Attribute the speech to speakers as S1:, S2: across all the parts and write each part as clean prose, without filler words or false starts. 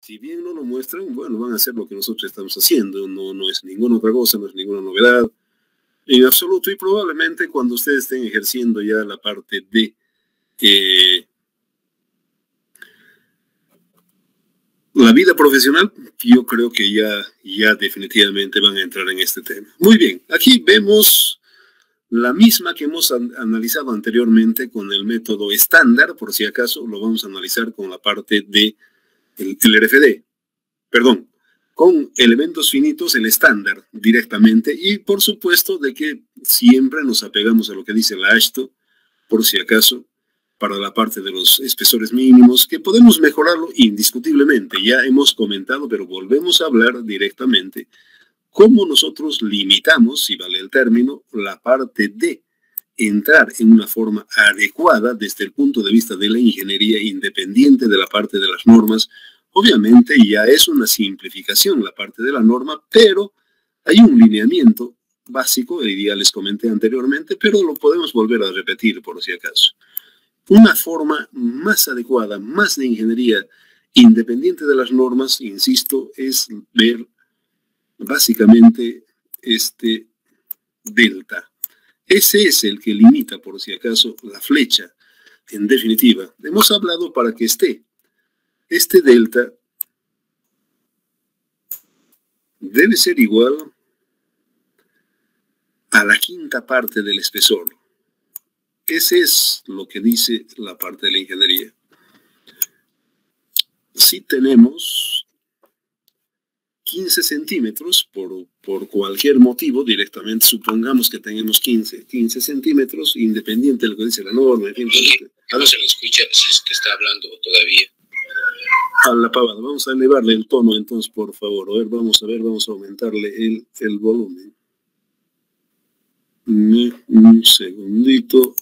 S1: Si bien no lo muestran, bueno, van a hacer lo que nosotros estamos haciendo, no es ninguna otra cosa, no es ninguna novedad en absoluto, y probablemente cuando ustedes estén ejerciendo ya la parte de la vida profesional, yo creo que ya definitivamente van a entrar en este tema. Muy bien, aquí vemos la misma que hemos analizado anteriormente con el método estándar, por si acaso lo vamos a analizar con la parte de el RFD, perdón, con elementos finitos, el estándar directamente, y por supuesto de que siempre nos apegamos a lo que dice la AASHTO, por si acaso, para la parte de los espesores mínimos, que podemos mejorarlo indiscutiblemente. Ya hemos comentado, pero volvemos a hablar directamente cómo nosotros limitamos, si vale el término, la parte de entrar en una forma adecuada desde el punto de vista de la ingeniería independiente de la parte de las normas. Obviamente ya es una simplificación la parte de la norma, pero hay un lineamiento básico, ya les comenté anteriormente, pero lo podemos volver a repetir por si acaso. Una forma más adecuada, más de ingeniería independiente de las normas, insisto, es ver básicamente este delta. Ese es el que limita, por si acaso, la flecha. En definitiva, hemos hablado para que esté. Este delta debe ser igual a la quinta parte del espesor. Ese es lo que dice la parte de la ingeniería. Si tenemos 15 centímetros por cualquier motivo, directamente supongamos que tenemos 15 centímetros, independiente de lo que dice la norma. En fin,
S2: no se le escucha si es que está hablando todavía.
S1: A la pavada, vamos a elevarle el tono entonces, por favor. A ver, vamos a aumentarle el volumen. Un segundito.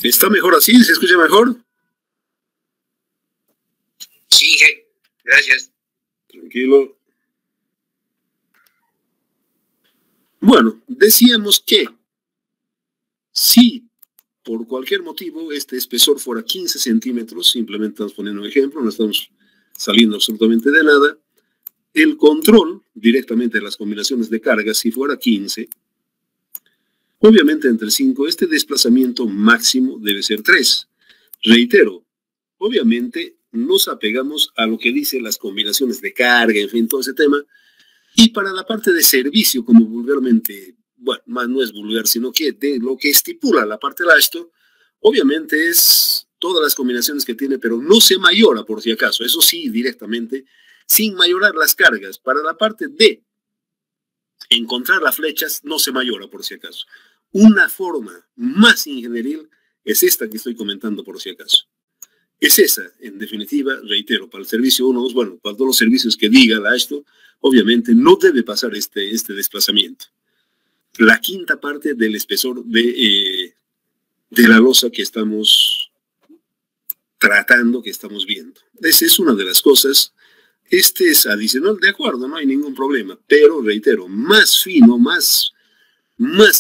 S1: ¿Está mejor así? ¿Se escucha mejor?
S2: Sí, gracias.
S1: Tranquilo. Bueno, decíamos que si por cualquier motivo este espesor fuera 15 centímetros, simplemente estamos poniendo un ejemplo, no estamos saliendo absolutamente de nada, el control directamente de las combinaciones de cargas, si fuera 15, obviamente entre 5, este desplazamiento máximo debe ser 3. Reitero, obviamente nos apegamos a lo que dicen las combinaciones de carga, en fin, todo ese tema. Y para la parte de servicio, como vulgarmente, bueno, más no es vulgar, sino que de lo que estipula la parte de AASHTO, obviamente es todas las combinaciones que tiene, pero no se mayora por si acaso, eso sí, directamente, sin mayorar las cargas. Para la parte de encontrar las flechas, no se mayora por si acaso. Una forma más ingenieril es esta que estoy comentando por si acaso. Es esa, en definitiva, reitero, para el servicio 1, 2, bueno, para todos los servicios que diga la AASHTO, obviamente no debe pasar este desplazamiento. La quinta parte del espesor de la losa que estamos tratando, que estamos viendo. Esa es una de las cosas. Este es adicional, de acuerdo, no hay ningún problema, pero reitero, más fino, más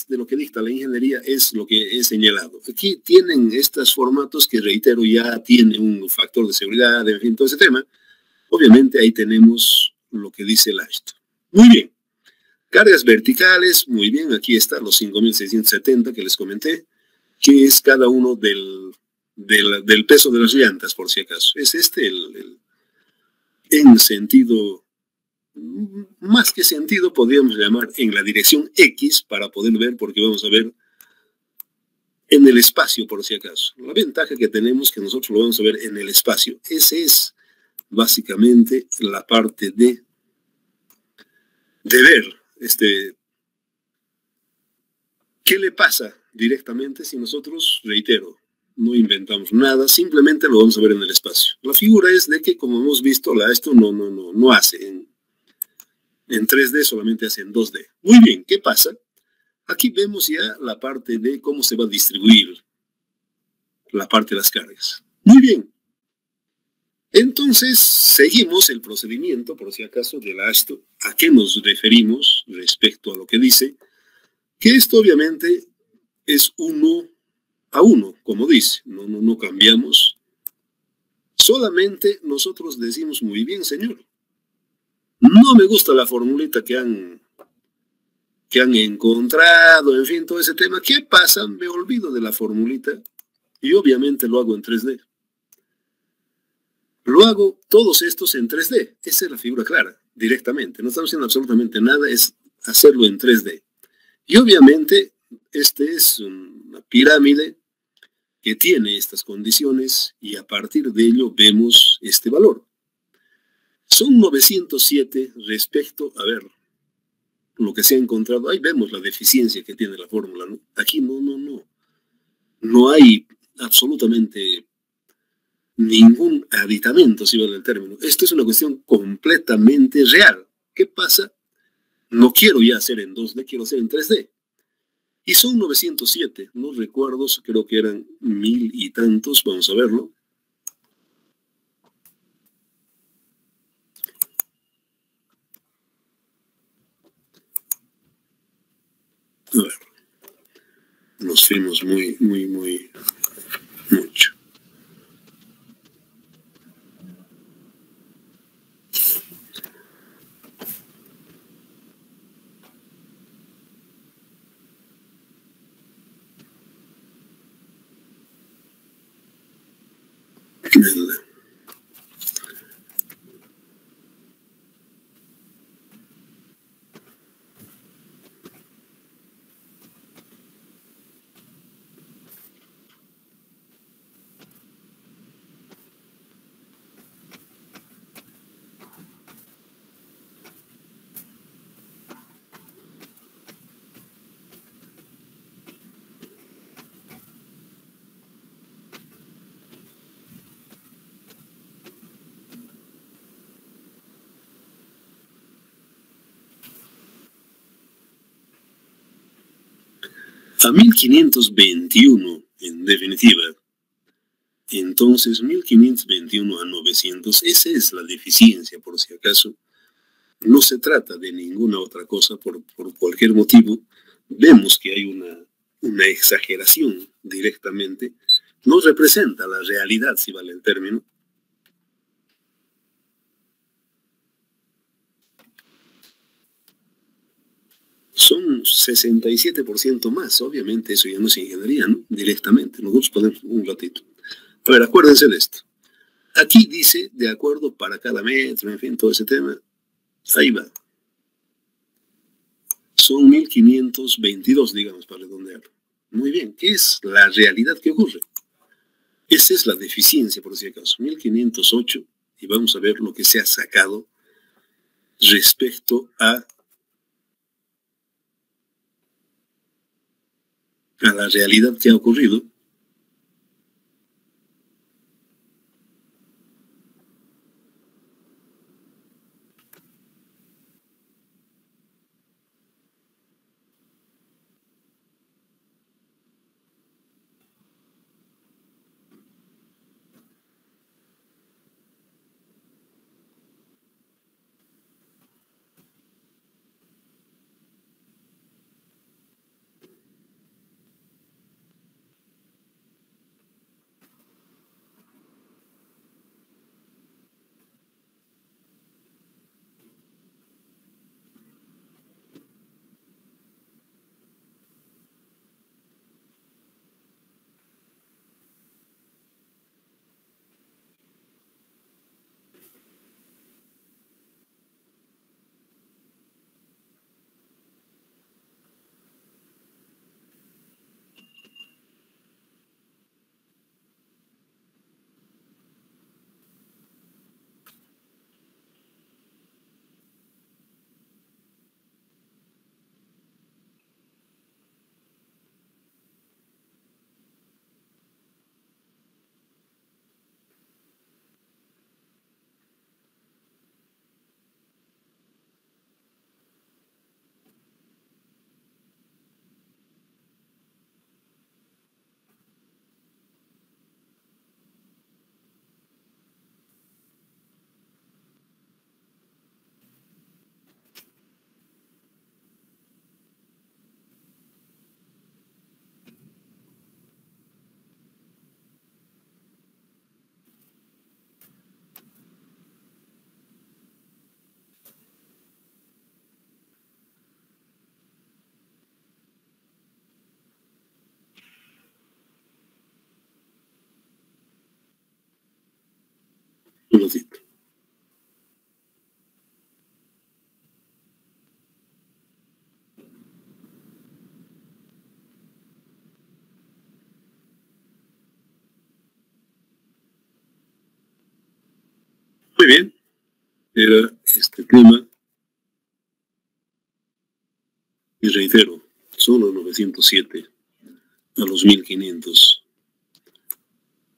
S1: de lo que dicta la ingeniería es lo que he señalado. Aquí tienen estos formatos que, reitero, ya tiene un factor de seguridad, en fin, todo ese tema. Obviamente ahí tenemos lo que dice el AASHTO. Muy bien. Cargas verticales, muy bien, aquí está los 5.670 que les comenté, que es cada uno del peso de las llantas, por si acaso. Es este en sentido, más que sentido, podríamos llamar en la dirección X para poder ver, porque vamos a ver en el espacio, por si acaso. La ventaja que tenemos que nosotros lo vamos a ver en el espacio. Esa es básicamente la parte de ver ¿qué le pasa directamente si nosotros, reitero, no inventamos nada, simplemente lo vamos a ver en el espacio? La figura es de que, como hemos visto, esto no hace en 3D, solamente hace en 2D. Muy bien, ¿qué pasa? Aquí vemos ya la parte de cómo se va a distribuir la parte de las cargas. Muy bien. Entonces, seguimos el procedimiento, por si acaso, de la AASHTO. ¿A qué nos referimos respecto a lo que dice? Que esto obviamente es 1 a 1, como dice, no cambiamos. Solamente nosotros decimos, muy bien, señor. No me gusta la formulita que han encontrado, en fin, todo ese tema. ¿Qué pasa? Me olvido de la formulita y obviamente lo hago en 3D. Lo hago todos estos en 3D. Esa es la figura clara, directamente. No estamos haciendo absolutamente nada, es hacerlo en 3D. Y obviamente, este es una pirámide que tiene estas condiciones y a partir de ello vemos este valor. Son 907 respecto, a ver, lo que se ha encontrado. Ahí vemos la deficiencia que tiene la fórmula, ¿no? Aquí no hay absolutamente ningún aditamento, si vale el término. Esto es una cuestión completamente real. ¿Qué pasa? No quiero ya hacer en 2D, quiero hacer en 3D. Y son 907, no recuerdo, creo que eran 1000 y tantos, vamos a verlo. A ver, nos fuimos mucho. A 1521, en definitiva. Entonces, 1521 a 900, esa es la deficiencia, por si acaso. No se trata de ninguna otra cosa, por cualquier motivo. Vemos que hay una exageración directamente. No representa la realidad, si vale el término. Son 67% más, obviamente eso ya no es ingeniería, ¿no? Directamente, nosotros podemos un ratito. A ver, acuérdense de esto. Aquí dice, de acuerdo para cada metro, en fin, todo ese tema. Ahí va. Son 1522, digamos, para redondearlo. Muy bien, ¿qué es la realidad que ocurre? Esa es la deficiencia, por si acaso. 1508, y vamos a ver lo que se ha sacado respecto a la realidad que ha ocurrido. ratito. Muy bien, era este tema. Y reitero, son los 907 a los 1500.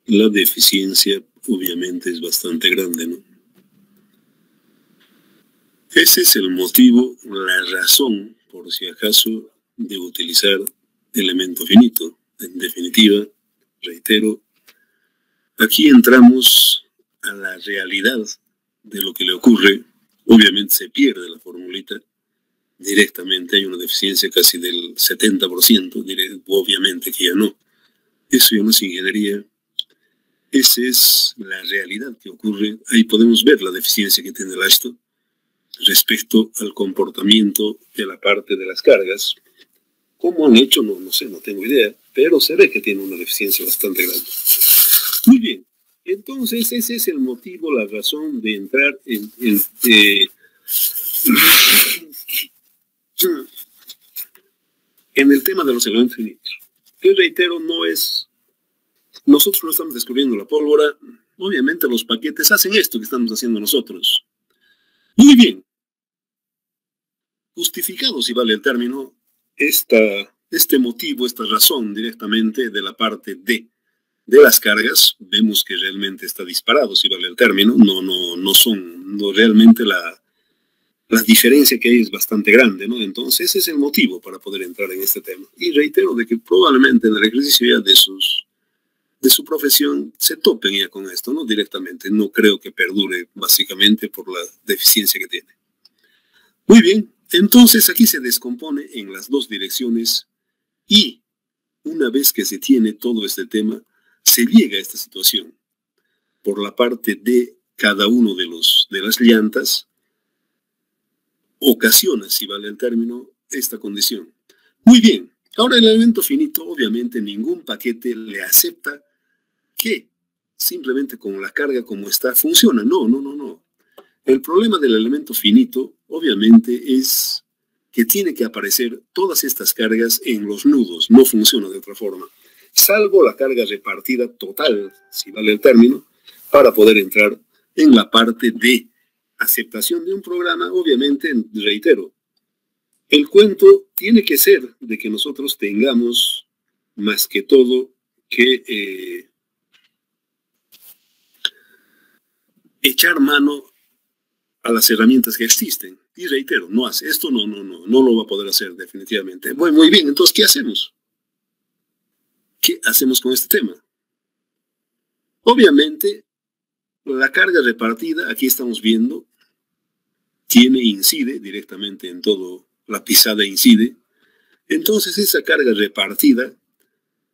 S1: La deficiencia obviamente es bastante grande, ¿no? Ese es el motivo, la razón, por si acaso, de utilizar elemento finito. En definitiva, reitero, aquí entramos a la realidad de lo que le ocurre. Obviamente se pierde la formulita. Directamente hay una deficiencia casi del 70%, obviamente que ya no. Eso ya no es ingeniería. Esa es la realidad que ocurre. Ahí podemos ver la deficiencia que tiene el ASTO respecto al comportamiento de la parte de las cargas. ¿Cómo han hecho? No sé, no tengo idea, pero se ve que tiene una deficiencia bastante grande. Muy bien, entonces ese es el motivo, la razón de entrar en el tema de los elementos finitos. Que reitero, nosotros no estamos descubriendo la pólvora. Obviamente los paquetes hacen esto que estamos haciendo nosotros. Muy bien. Justificado, si vale el término, este motivo, esta razón directamente de la parte de las cargas, vemos que realmente está disparado, si vale el término. No realmente la diferencia que hay es bastante grande, ¿no? Entonces ese es el motivo para poder entrar en este tema. Y reitero de que probablemente en el ejercicio ya de su profesión se topen ya con esto, ¿no? Directamente. No creo que perdure básicamente por la deficiencia que tiene. Muy bien, entonces aquí se descompone en las dos direcciones y una vez que se tiene todo este tema, se llega a esta situación. Por la parte de cada uno de las llantas, ocasiona, si vale el término, esta condición. Muy bien, ahora el elemento finito, obviamente ningún paquete le acepta que simplemente con la carga como está funciona. No. El problema del elemento finito, obviamente, es que tiene que aparecer todas estas cargas en los nudos. No funciona de otra forma. Salvo la carga repartida total, si vale el término, para poder entrar en la parte de aceptación de un programa. Obviamente, reitero, el cuento tiene que ser de que nosotros tengamos, más que todo, que echar mano a las herramientas que existen. Y reitero, no lo va a poder hacer definitivamente. Bueno, muy bien, entonces, ¿qué hacemos? ¿Qué hacemos con este tema? Obviamente, la carga repartida, aquí estamos viendo, incide directamente en todo, la pisada incide. Entonces, esa carga repartida,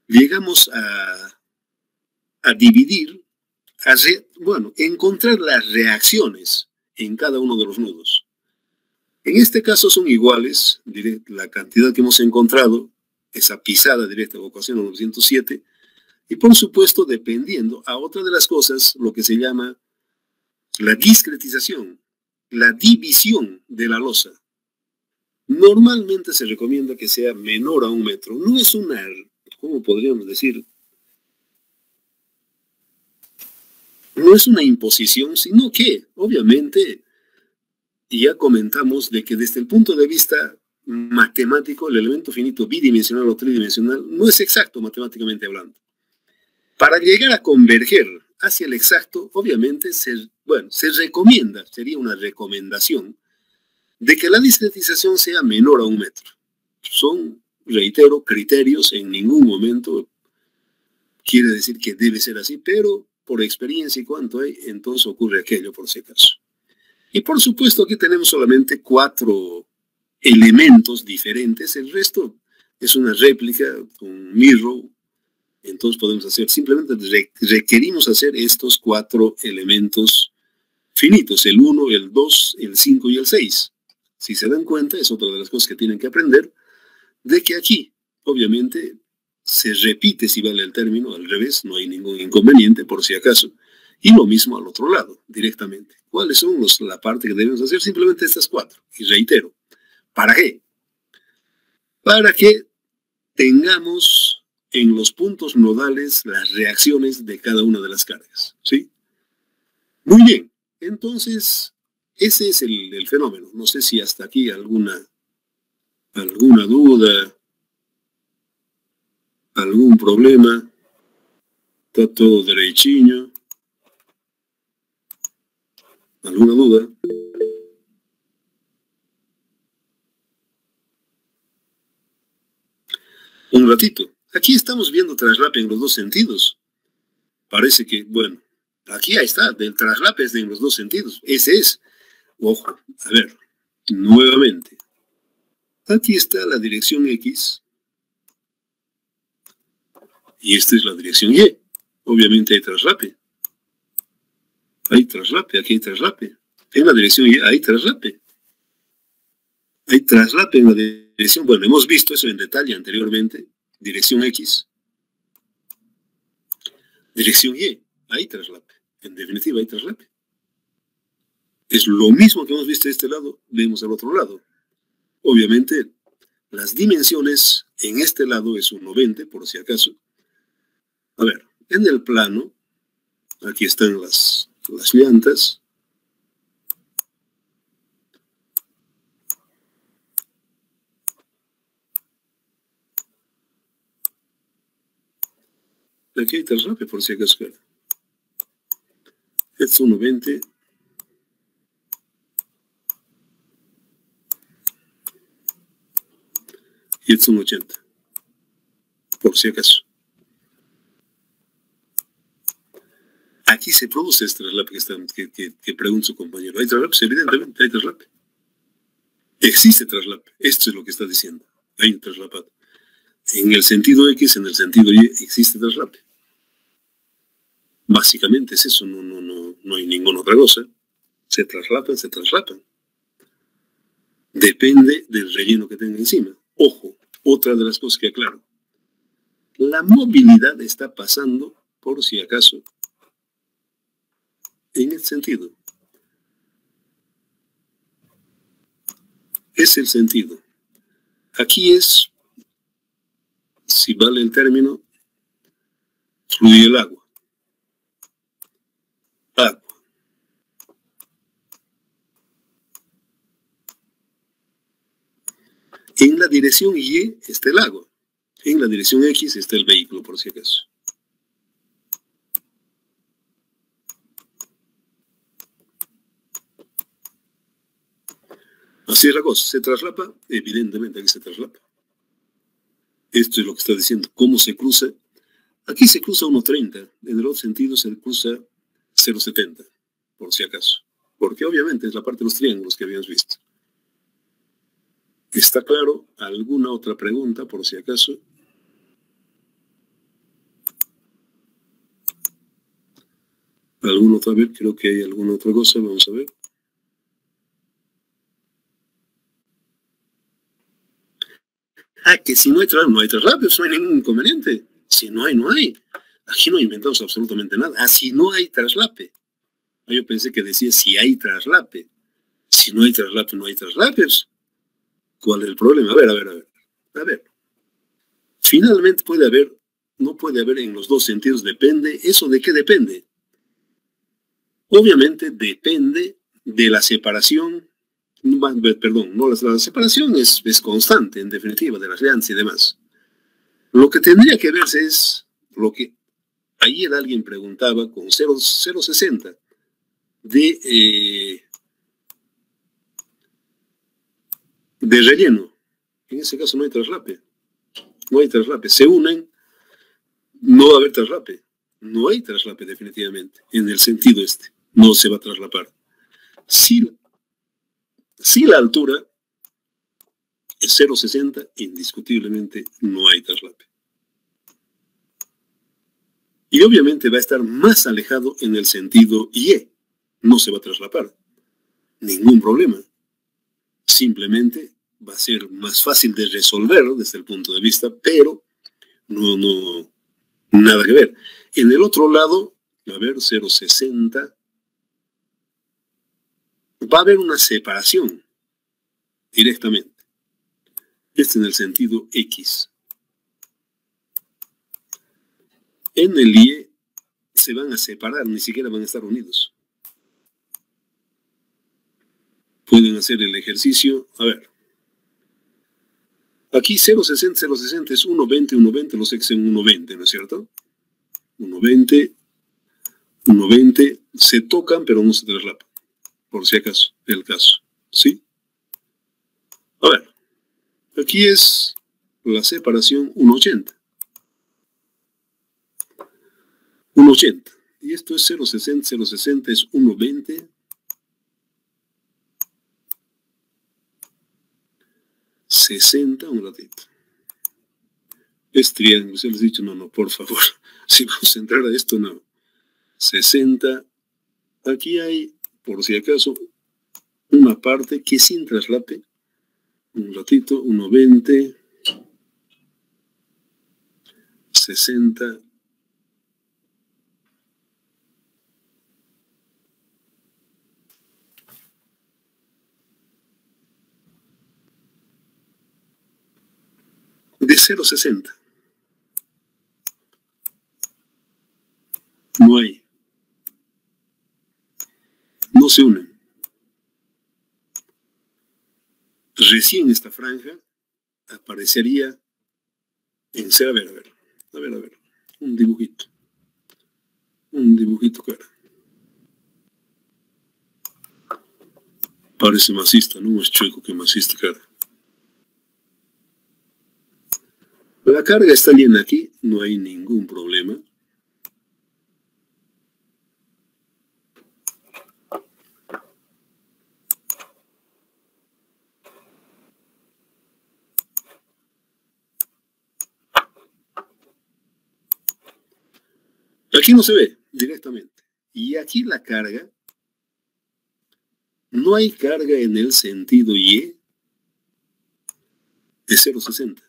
S1: llegamos a dividir, encontrar las reacciones en cada uno de los nudos. En este caso son iguales, la cantidad que hemos encontrado, esa pisada directa de ocasión 907, y por supuesto dependiendo a otra de las cosas, lo que se llama la discretización, la división de la losa. Normalmente se recomienda que sea menor a 1 metro. No es una, ¿cómo podríamos decir? No es una imposición, sino que, obviamente, ya comentamos de que desde el punto de vista matemático, el elemento finito bidimensional o tridimensional no es exacto matemáticamente hablando. Para llegar a converger hacia el exacto, obviamente, se recomienda, sería una recomendación, de que la discretización sea menor a 1 metro. Son, reitero, criterios, en ningún momento quiere decir que debe ser así, pero por experiencia y cuánto hay, entonces ocurre aquello por si acaso. Y por supuesto aquí tenemos solamente 4 elementos diferentes, el resto es una réplica con mirror. Entonces podemos hacer, simplemente requerimos hacer estos 4 elementos finitos, el 1, el 2, el 5 y el 6. Si se dan cuenta, es otra de las cosas que tienen que aprender, de que aquí, obviamente, se repite, si vale el término, al revés, no hay ningún inconveniente, por si acaso. Y lo mismo al otro lado, directamente. ¿Cuáles son la parte que debemos hacer? Simplemente estas 4. Y reitero, ¿para qué? Para que tengamos en los puntos nodales las reacciones de cada una de las cargas, ¿sí? Muy bien, entonces ese es el fenómeno. No sé si hasta aquí alguna duda, algún problema. Está todo derechiño. ¿Alguna duda? Un ratito. Aquí estamos viendo traslape en los dos sentidos. Parece que, bueno, aquí ahí está, del traslape es en los dos sentidos. Ese es. Ojo, a ver, nuevamente. Aquí está la dirección X. Y esta es la dirección Y. Obviamente hay traslape. Hay traslape, aquí hay traslape. En la dirección Y hay traslape. Hay traslape en la dirección, bueno, hemos visto eso en detalle anteriormente. Dirección X. Dirección Y, hay traslape. En definitiva, hay traslape. Es lo mismo que hemos visto de este lado, vemos al otro lado. Obviamente, las dimensiones en este lado es 1,20, por si acaso. A ver, en el plano, aquí están las llantas. Aquí hay traslape, por si acaso. Es 1,20. Y es 1,80. Por si acaso. Aquí se produce este traslape que pregunta su compañero. ¿Hay traslape? Sí, evidentemente hay traslape. Existe traslape. Esto es lo que está diciendo. Hay un traslapado. En el sentido X, en el sentido Y, existe traslape. Básicamente es eso, no hay ninguna otra cosa. Se traslapan. Depende del relleno que tenga encima. Ojo, otra de las cosas que aclaro. La movilidad está pasando, por si acaso, en el sentido. Es el sentido. Aquí es, si vale el término, fluye el agua. En la dirección Y está el agua. En la dirección X está el vehículo, por si acaso. Así es la cosa. ¿Se traslapa? Evidentemente aquí se traslapa. Esto es lo que está diciendo. ¿Cómo se cruza? Aquí se cruza 1,30. En el otro sentido se cruza 0,70, por si acaso. Porque obviamente es la parte de los triángulos que habíamos visto. ¿Está claro? ¿Alguna otra pregunta, por si acaso? ¿Alguna otra vez? Creo que hay alguna otra cosa. Vamos a ver. Que si no hay traslape, no hay ningún inconveniente. Si no hay, no hay. Aquí no inventamos absolutamente nada. Si no hay traslape. Yo pensé que decía si hay traslape. Si no hay traslape, no hay traslapes. ¿Cuál es el problema? A ver. Finalmente puede haber, no puede haber en los dos sentidos, depende. ¿Eso de qué depende? Obviamente depende de la separación. Perdón, no, la separación es constante, en definitiva, de las llantas y demás. Lo que tendría que verse es lo que ayer alguien preguntaba con 0,60 de relleno. En ese caso no hay traslape. No hay traslape. Se unen, no va a haber traslape. No hay traslape definitivamente. En el sentido este. No se va a traslapar. Si la altura es 0,60, indiscutiblemente no hay traslape. Y obviamente va a estar más alejado en el sentido Y. No se va a traslapar. Ningún problema. Simplemente va a ser más fácil de resolver desde el punto de vista, pero nada que ver. En el otro lado, A ver, 0,60. Va a haber una separación directamente. Este en el sentido X. En el Y se van a separar, ni siquiera van a estar unidos. Pueden hacer el ejercicio. A ver. Aquí 0,60, 0,60 es 1,20, 1,20, los X en 1,20, ¿no es cierto? 1,20, 1,20, se tocan, pero no se traslapan. Por si acaso, el caso. ¿Sí? A ver. Aquí es la separación 1,80. 1,80. Y esto es 0,60, 0,60 es 1,20. 60, un ratito. Es triángulo, se les he dicho, no, por favor. Si vamos a entrar a esto, no. 60. Aquí hay, por si acaso, una parte que sin traslape. Un ratito, 1,20. 60. De 0,60. No hay. No se unen. Recién esta franja aparecería en C. A ver. Un dibujito. Cara. Parece masista, no más chueco que masista, cara. La carga está llena aquí, no hay ningún problema. Aquí no se ve directamente. Y aquí la carga, no hay carga en el sentido Y de 0,60.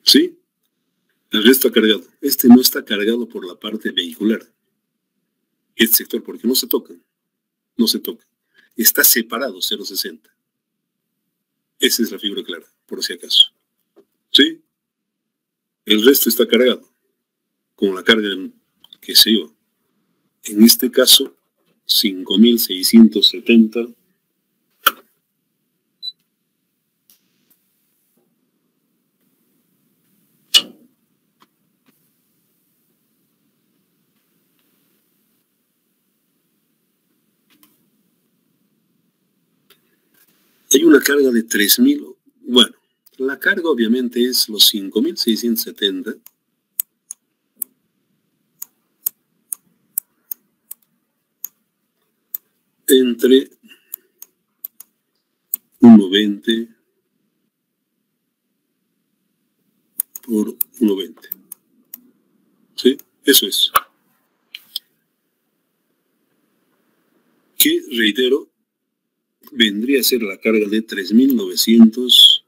S1: ¿Sí? El resto está cargado. Este no está cargado por la parte vehicular. Este sector, porque no se tocan. No se toca. Está separado 0,60. Esa es la figura clara, por si acaso. ¿Sí? El resto está cargado. Con la carga, qué sé yo. En este caso, 5.670. Hay una carga de 3.000. Bueno, la carga obviamente es los 5.670 entre 1,20 por 1,20. ¿Sí? Eso es. Que, reitero, vendría a ser la carga de 3.900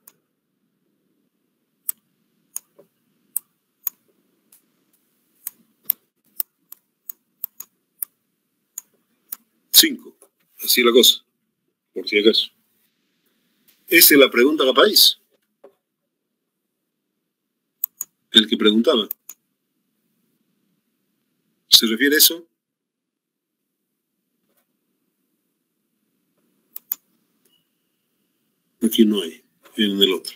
S1: 5. Así la cosa, por si acaso. Esa es la pregunta a la país. El que preguntaba. ¿Se refiere a eso? Aquí no hay, en el otro.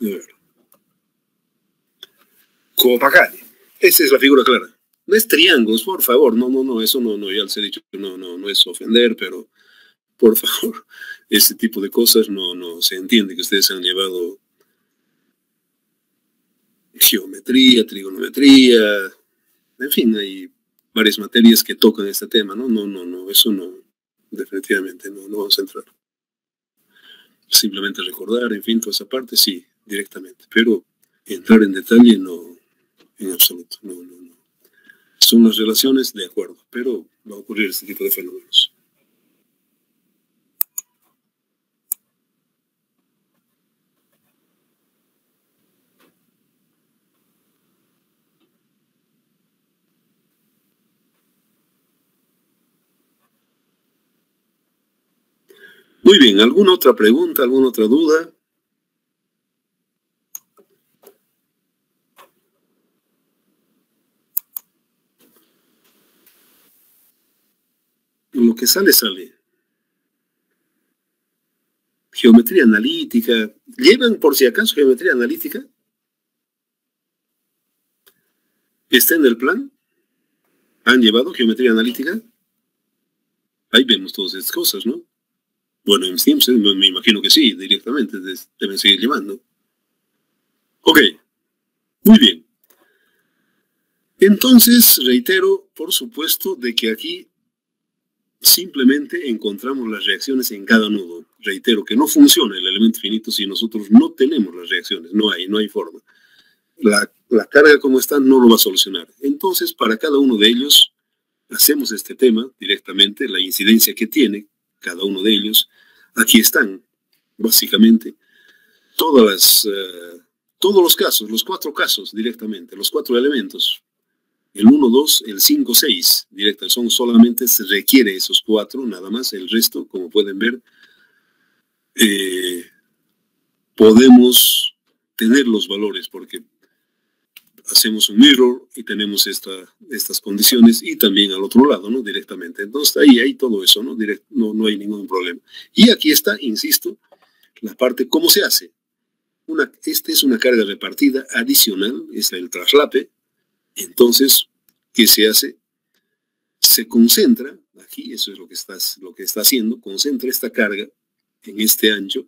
S1: A ver. Copacabana. Esa es la figura clara. No es triángulos, por favor. No, eso no, ya les he dicho que no es ofender, pero por favor, este tipo de cosas no se entiende que ustedes han llevado geometría, trigonometría, en fin, hay varias materias que tocan este tema, ¿no? Eso no, definitivamente no vamos a entrar. Simplemente recordar, en fin, toda esa parte, sí, directamente, pero entrar en detalle no, en absoluto, no. Son las relaciones, de acuerdo, pero va a ocurrir este tipo de fenómenos. Muy bien, ¿alguna otra pregunta, alguna otra duda? Lo que sale, sale. Geometría analítica. ¿Llevan por si acaso geometría analítica? ¿Está en el plan? ¿Han llevado geometría analítica? Ahí vemos todas estas cosas, ¿no? Bueno, en Sims me imagino que sí, directamente deben seguir llevando. Ok, muy bien. Entonces, reitero, por supuesto, de que aquí simplemente encontramos las reacciones en cada nudo. Reitero que no funciona el elemento finito si nosotros no tenemos las reacciones, no hay forma. La carga como está no lo va a solucionar. Entonces, para cada uno de ellos, hacemos este tema directamente, la incidencia que tiene cada uno de ellos. Aquí están, básicamente, todos los casos, los 4 casos directamente, los 4 elementos. El 1, 2, el 5, 6, directa, son solamente se requiere esos 4, nada más. El resto, como pueden ver, podemos tener los valores porque hacemos un mirror y tenemos estas condiciones y también al otro lado, ¿no? Directamente. Entonces ahí hay todo eso, ¿no? No hay ningún problema. Y aquí está, insisto, la parte, ¿cómo se hace? Esta es una carga repartida adicional, es el traslape. Entonces, ¿qué se hace? Se concentra, aquí eso es lo que está haciendo, concentra esta carga en este ancho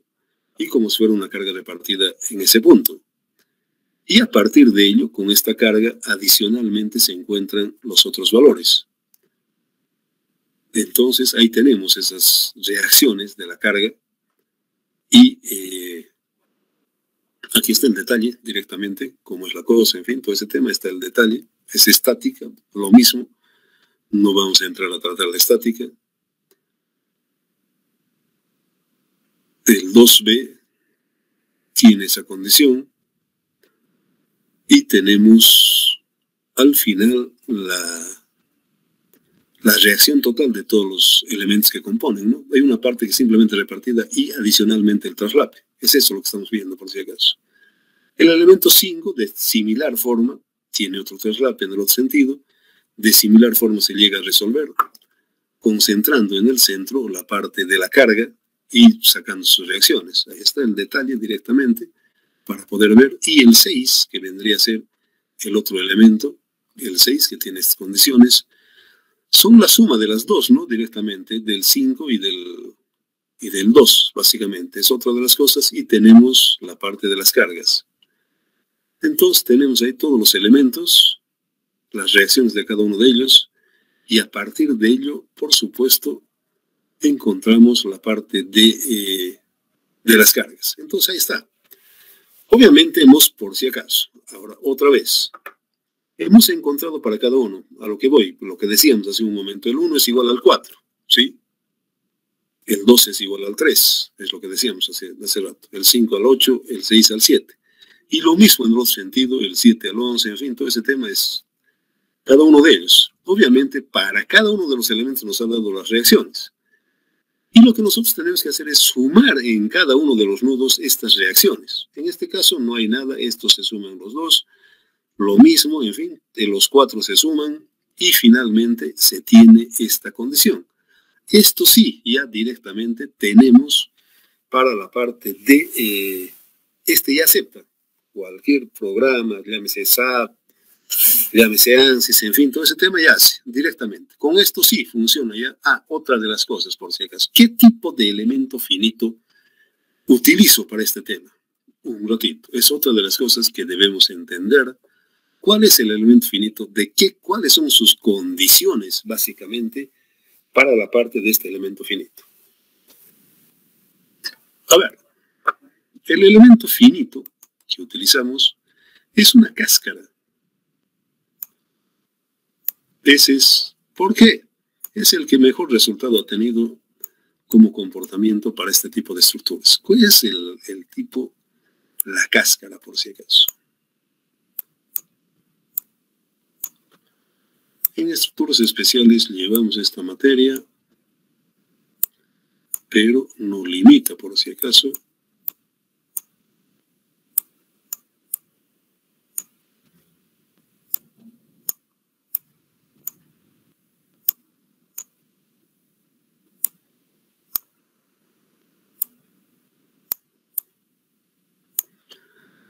S1: y como si fuera una carga repartida en ese punto. Y a partir de ello, con esta carga, adicionalmente se encuentran los otros valores. Entonces, ahí tenemos esas reacciones de la carga y aquí está el detalle directamente, cómo es la cosa, en fin, todo ese tema está el detalle. Es estática, lo mismo. No vamos a entrar a tratar la estática. El 2B tiene esa condición. Y tenemos al final la reacción total de todos los elementos que componen, ¿no? Hay una parte que es simplemente repartida y adicionalmente el traslape. Es eso lo que estamos viendo, por si acaso. El elemento 5, de similar forma, tiene otro traslape en el otro sentido. De similar forma se llega a resolver, concentrando en el centro la parte de la carga y sacando sus reacciones. Ahí está el detalle directamente para poder ver. Y el 6, que vendría a ser el otro elemento, el 6, que tiene estas condiciones, son la suma de las dos, ¿no? Directamente, del 5 y del 2, básicamente. Es otra de las cosas. Y tenemos la parte de las cargas. Entonces tenemos ahí todos los elementos, las reacciones de cada uno de ellos, y a partir de ello, por supuesto, encontramos la parte de las cargas. Entonces ahí está. Obviamente por si acaso, ahora otra vez, hemos encontrado para cada uno, a lo que voy, lo que decíamos hace un momento, el 1 es igual al 4, ¿sí? El 2 es igual al 3, es lo que decíamos hace rato, el 5 al 8, el 6 al 7. Y lo mismo en el otro sentido, el 7 al 11, en fin, todo ese tema es cada uno de ellos. Obviamente, para cada uno de los elementos nos han dado las reacciones. Y lo que nosotros tenemos que hacer es sumar en cada uno de los nudos estas reacciones. En este caso no hay nada, estos se suman los dos. Lo mismo, en fin, de los 4 se suman y finalmente se tiene esta condición. Esto sí, ya directamente tenemos para la parte de, ya acepta cualquier programa, llámese SAP, llámese ANSYS, en fin, todo ese tema ya hace directamente. Con esto sí funciona ya. Otra de las cosas, por si acaso. ¿Qué tipo de elemento finito utilizo para este tema? Un ratito. Es otra de las cosas que debemos entender. ¿Cuál es el elemento finito? ¿Cuáles son sus condiciones, básicamente, para la parte de este elemento finito? A ver, el elemento finito que utilizamos es una cáscara. ¿Por qué? Es el que mejor resultado ha tenido como comportamiento para este tipo de estructuras. ¿Cuál es el tipo? La cáscara, por si acaso. En estructuras especiales llevamos esta materia pero no limita, por si acaso.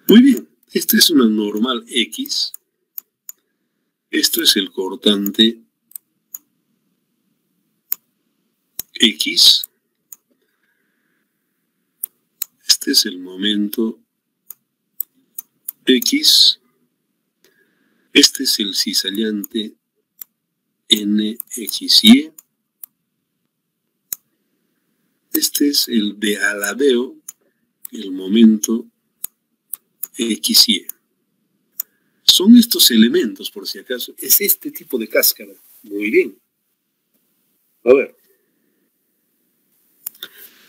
S1: Muy bien, esta es una normal X. Esto es el cortante X. Este es el momento X. Este es el cizallante NXY. Este es el de alabeo, el momento XY. Son estos elementos, por si acaso. Es este tipo de cáscara. Muy bien. A ver.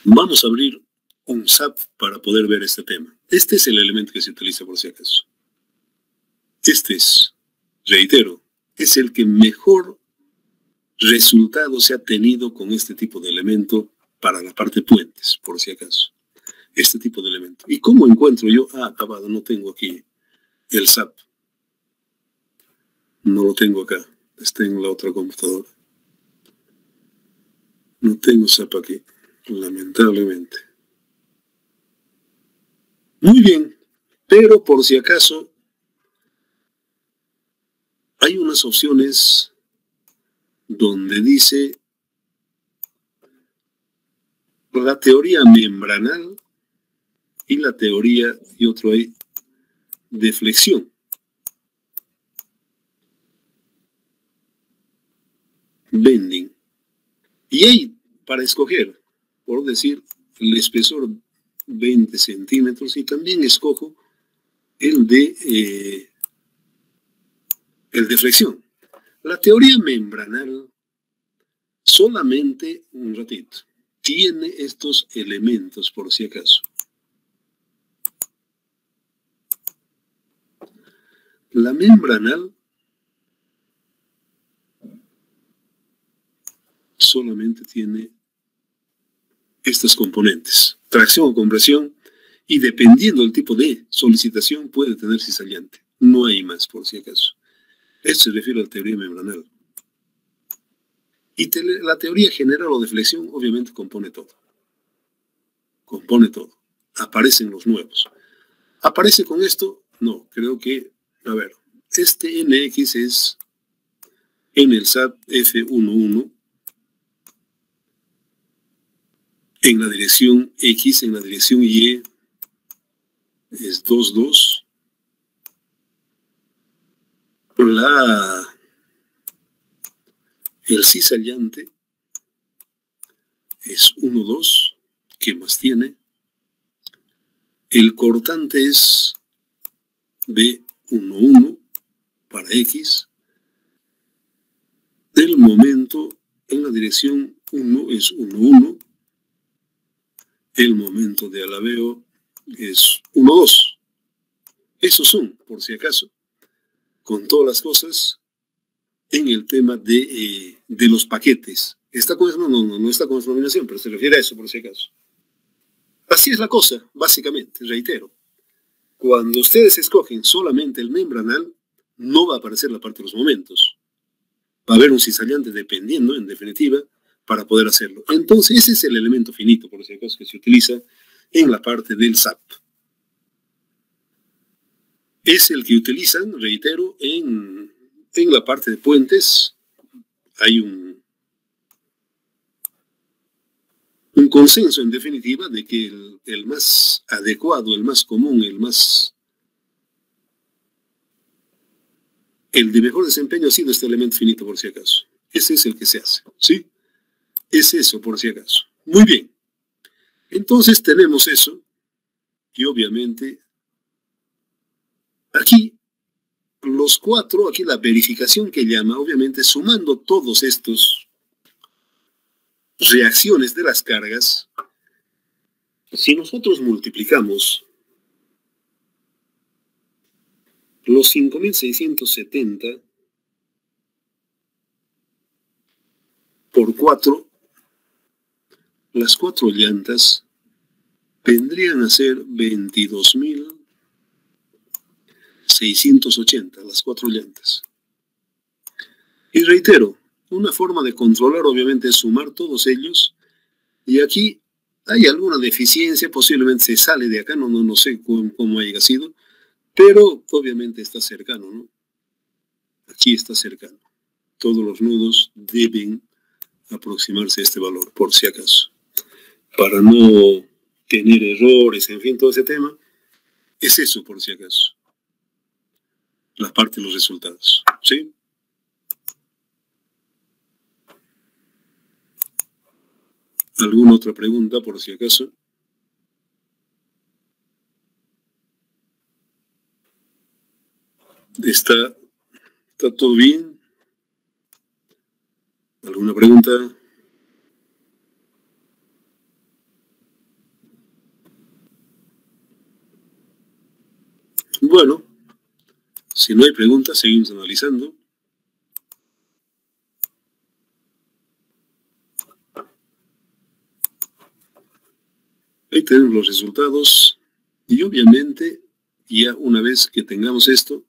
S1: Vamos a abrir un SAP para poder ver este tema. Este es el elemento que se utiliza, por si acaso. Este es, reitero, es el que mejor resultado se ha tenido con este tipo de elemento para la parte puentes, por si acaso. Este tipo de elemento. ¿Y cómo encuentro yo? Ah, acabado, no tengo aquí el SAP. No lo tengo acá. Está en la otra computadora. No tengo SAP aquí, lamentablemente. Muy bien, pero por si acaso hay unas opciones donde dice la teoría membranal y la teoría, y otro ahí, de flexión. Bending. Y hay para escoger, por decir, el espesor 20 centímetros y también escojo el de flexión. La teoría membranal solamente, un ratito, tiene estos elementos por si acaso. La membranal solamente tiene estas componentes, tracción o compresión, y dependiendo del tipo de solicitación puede tener cizallante. No hay más, por si acaso. Esto se refiere a la teoría membranal. Y la teoría general o de flexión obviamente compone todo. Compone todo. Aparecen los nuevos. ¿Aparece con esto? No, creo que, a ver, este NX es en el SAT F11, en la dirección X, en la dirección Y es 22. El cizallante es 12. ¿Qué más tiene? El cortante es B11 para X. El momento en la dirección 1 es 11. El momento de alabeo es 12. Esos son, por si acaso, con todas las cosas en el tema de los paquetes. ¿Está con eso? No está con esa nominación, pero se refiere a eso, por si acaso. Así es la cosa, básicamente, reitero. Cuando ustedes escogen solamente el membranal, no va a aparecer la parte de los momentos. Va a haber un cizallante dependiendo, en definitiva, para poder hacerlo. Entonces, ese es el elemento finito, por si acaso, que se utiliza en la parte del SAP. Es el que utilizan, reitero, en la parte de puentes. Hay un consenso, en definitiva, de que el más adecuado, el más común, el de mejor desempeño ha sido este elemento finito, por si acaso. Ese es el que se hace, ¿sí? Es eso, por si acaso. Muy bien. Entonces tenemos eso, y obviamente aquí los cuatro, aquí la verificación que llama, obviamente sumando todos estos reacciones de las cargas, si nosotros multiplicamos los 5670 por 4, las 4 llantas vendrían a ser 22.680, las 4 llantas. Y reitero, una forma de controlar obviamente es sumar todos ellos, y aquí hay alguna deficiencia, posiblemente se sale de acá, no sé cómo haya sido, pero obviamente está cercano, ¿no? Aquí está cercano. Todos los nudos deben aproximarse a este valor, por si acaso. Para no tener errores, en fin, todo ese tema, es eso, por si acaso. La parte de los resultados, ¿sí? ¿Alguna otra pregunta, por si acaso? ¿Está todo bien? ¿Alguna pregunta? Bueno, si no hay preguntas, seguimos analizando. Ahí tenemos los resultados. Y obviamente, ya una vez que tengamos esto,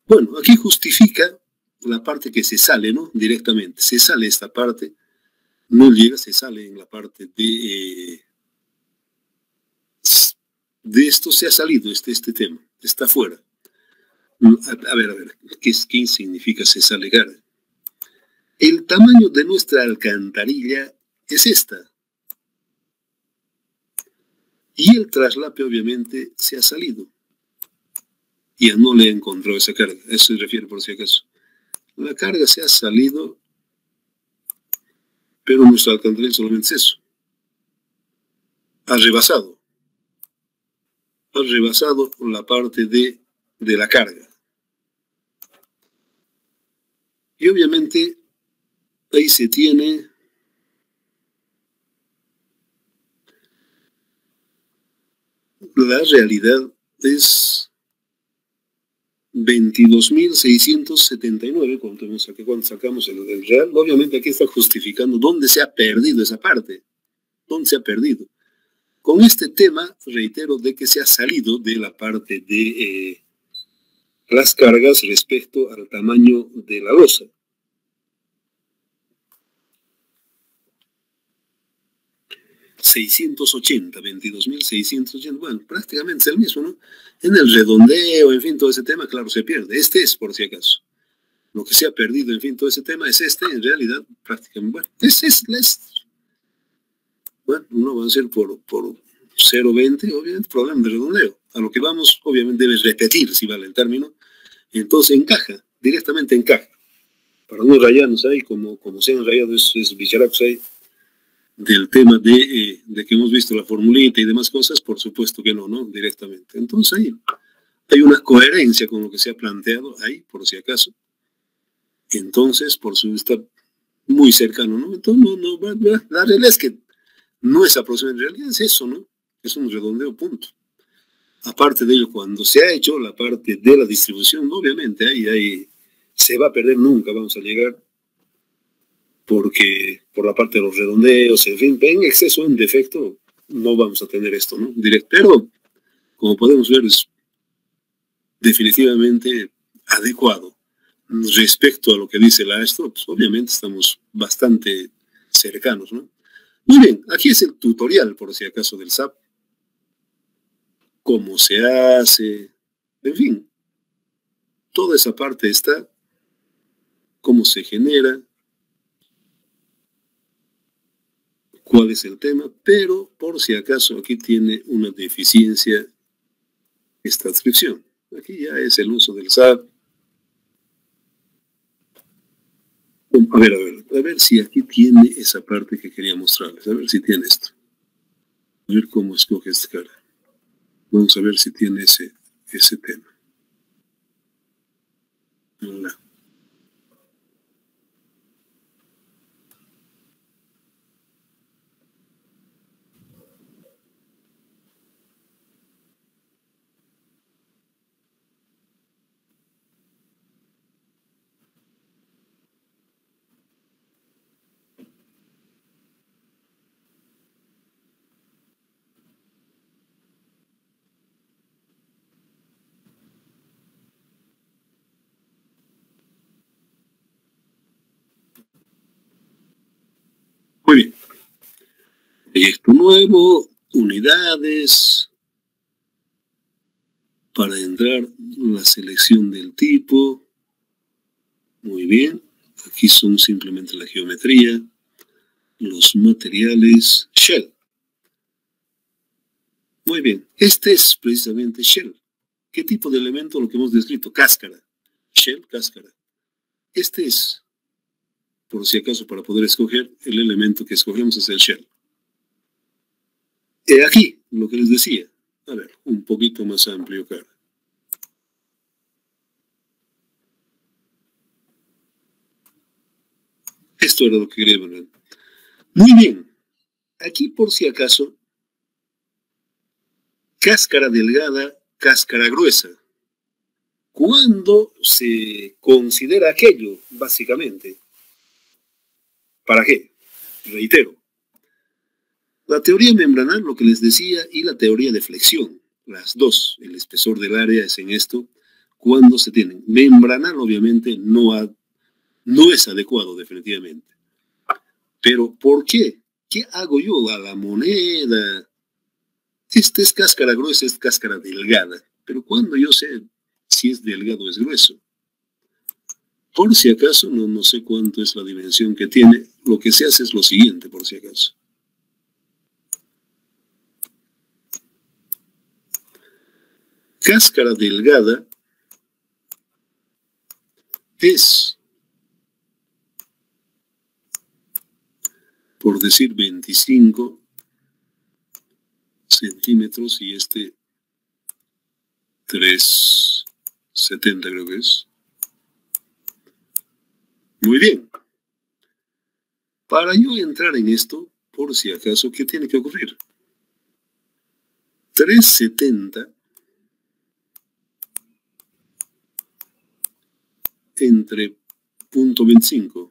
S1: bueno, aquí justifica la parte que se sale, ¿no? Directamente. Se sale esta parte, no llega, se sale en la parte de esto se ha salido este tema, está fuera. A ver, ¿qué significa se sale carga? El tamaño de nuestra alcantarilla es esta. Y el traslape obviamente se ha salido. Ya no le encontró esa carga, a eso se refiere por si acaso. La carga se ha salido, pero nuestra alcantarilla solamente es eso. Ha rebasado la parte de la carga. Y obviamente ahí se tiene la realidad es 22.679 cuando sacamos el real. Obviamente aquí está justificando dónde se ha perdido esa parte, dónde se ha perdido. Con este tema, reitero, de que se ha salido de la parte de las cargas respecto al tamaño de la losa. $680, 22.680, bueno, prácticamente es el mismo, ¿no? En el redondeo, en fin, todo ese tema, claro, se pierde. Este es, por si acaso. Lo que se ha perdido, en fin, todo ese tema es este, en realidad, prácticamente, bueno, no va a ser por 0,20, obviamente, problema de redondeo. A lo que vamos, obviamente, debes repetir, si vale el término. Entonces encaja, directamente encaja. Para no rayarnos ahí, como se han rayado esos bicharacos ahí, del tema de que hemos visto la formulita y demás cosas, por supuesto que no, directamente. Entonces ahí hay una coherencia con lo que se ha planteado ahí, por si acaso. Entonces, por su está muy cercano, ¿no? Entonces, la realidad es que no es aproximado, en realidad es eso, ¿no? Es un redondeo, punto. Aparte de ello, cuando se ha hecho la parte de la distribución, obviamente ahí se va a perder, nunca vamos a llegar, porque por la parte de los redondeos, en fin, en exceso, en defecto, no vamos a tener esto, ¿no? Directo, pero como podemos ver, es definitivamente adecuado. Respecto a lo que dice la AESTO, pues obviamente estamos bastante cercanos, ¿no? Muy bien, aquí es el tutorial, por si acaso, del SAP. Cómo se hace, en fin, toda esa parte está, cómo se genera, cuál es el tema, pero por si acaso aquí tiene una deficiencia esta transcripción. Aquí ya es el uso del SAP. A ver si aquí tiene esa parte que quería mostrarles, a ver si tiene esto. A ver cómo escoge esta cara. Vamos a ver si tiene ese tema. Hola. Proyecto nuevo, unidades. Para entrar, la selección del tipo. Muy bien. Aquí son simplemente la geometría. Los materiales. Shell. Muy bien. Este es precisamente shell. ¿Qué tipo de elemento? Lo que hemos descrito. Cáscara. Shell, cáscara. Este es, por si acaso, para poder escoger, el elemento que escogemos es el shell. Aquí, lo que les decía. A ver, un poquito más amplio, cara. Esto era lo que quería ver. Muy bien. Aquí, por si acaso, cáscara delgada, cáscara gruesa. ¿Cuándo se considera aquello, básicamente? ¿Para qué? Reitero. La teoría membranal, lo que les decía, y la teoría de flexión. Las dos, el espesor del área es en esto. Cuando se tienen. Membranal, obviamente, no es adecuado, definitivamente. Pero, ¿por qué? ¿Qué hago yo a la moneda? Esta es cáscara gruesa, es cáscara delgada. Pero cuando yo sé si es delgado o es grueso. Por si acaso, no sé cuánto es la dimensión que tiene. Lo que se hace es lo siguiente, por si acaso. Cáscara delgada es, por decir, 25 centímetros y este 3,70 creo que es. Muy bien. Para yo entrar en esto, por si acaso, ¿qué tiene que ocurrir? 3,70 entre 0,25.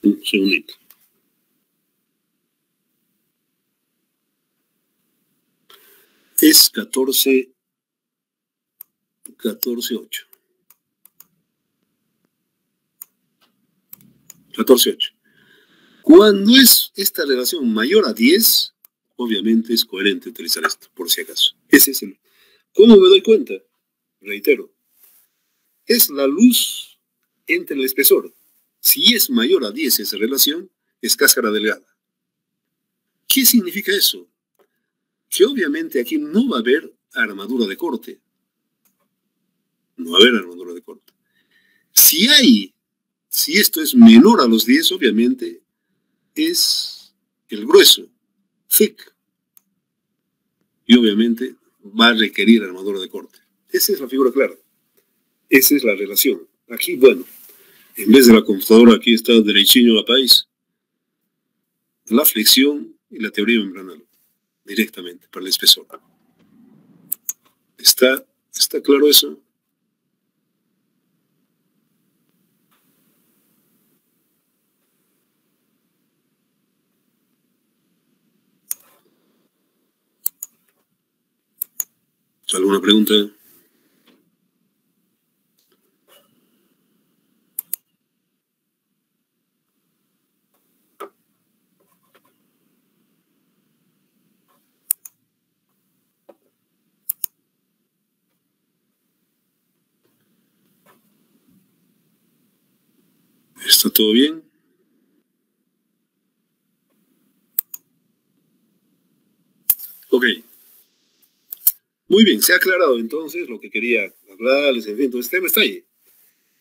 S1: Un segundito. Es 14,8. Cuando es esta relación mayor a 10, obviamente es coherente utilizar esto, por si acaso. Ese es el. ¿Cómo me doy cuenta? Reitero. Es la luz entre el espesor. Si es mayor a 10 esa relación, es cáscara delgada. ¿Qué significa eso? Que obviamente aquí no va a haber armadura de corte. No va a haber armadura de corte. Si esto es menor a los 10, obviamente es el grueso, thick. Y obviamente va a requerir armadura de corte. Esa es la figura clara. Esa es la relación. Aquí, bueno, en vez de la computadora, aquí está derechinho la país. La flexión y la teoría membranal, directamente, para el espesor. ¿Está claro eso? ¿Alguna pregunta? ¿Está todo bien? Ok. Muy bien, se ha aclarado entonces lo que quería hablarles, en fin, todo este tema está ahí.